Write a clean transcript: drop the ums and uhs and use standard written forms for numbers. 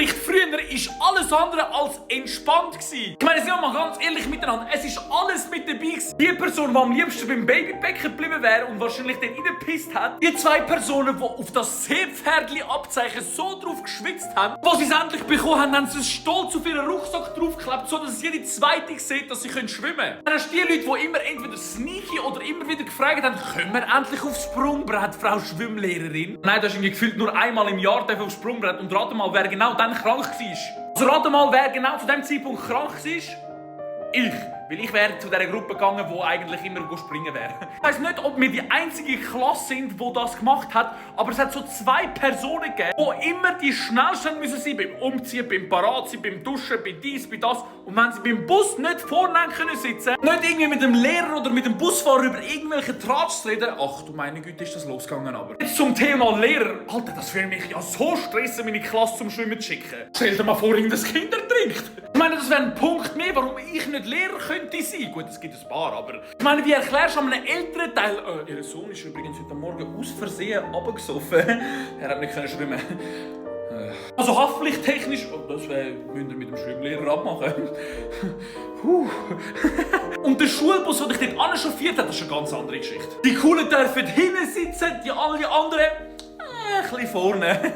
Unterricht früher war alles andere als entspannt gewesen. Ich meine, sind wir mal ganz ehrlich miteinander, es ist alles mit dabei gewesen. Die Person, die am liebsten beim Babybecken geblieben wäre und wahrscheinlich dann reingepisst hat. Die zwei Personen, die auf das Seepferdli-Abzeichen so drauf geschwitzt haben. Als sie es endlich bekommen haben, haben sie es stolz auf ihren Rucksack draufgeklebt, so dass es jede Zweite sieht, dass sie schwimmen können. Dann hast du die Leute, die immer entweder sneaky oder immer wieder gefragt haben, können wir endlich aufs Sprungbrett, Frau Schwimmlehrerin? Nein, das ist irgendwie gefühlt nur einmal im Jahr aufs Sprungbrett. Und rate mal, wer genau dann krank war. Also rate mal, wer genau zu dem Zeitpunkt krank war. Ich. Weil ich wäre zu dieser Gruppe gegangen, die eigentlich immer springen wäre. Ich weiss nicht, ob wir die einzige Klasse sind, die das gemacht hat, aber es hat so zwei Personen gegeben, die immer die schnellsten müssen sein beim Umziehen, beim Paratsein, beim Duschen, bei dies, bei das. Und wenn sie beim Bus nicht vorne können sitzen, nicht irgendwie mit dem Lehrer oder mit dem Busfahrer über irgendwelche Tratsch reden, ach du meine Güte, ist das losgegangen aber. Jetzt zum Thema Lehrer. Alter, das würde mich ja so stressen, meine Klasse zum Schwimmen zu schicken. Stell dir mal vor, das Kind ertrinkt. Ich meine, das wäre ein Punkt mehr, warum ich nicht Lehrer könnte sein. Gut, es gibt ein paar, aber... Ich meine, wie erklärst du einem älteren Teil... Ihr Sohn ist übrigens heute Morgen aus Versehen runtergesoffen. Er hat nicht schwimmen. Also haftpflichttechnisch... Oh, das müsst ihr mit dem Schwimmlehrer abmachen. Und der Schulbus, der dich dort anchauffiert hat, das ist eine ganz andere Geschichte. Die Coolen dürfen hinten sitzen, alle anderen... ein bisschen vorne.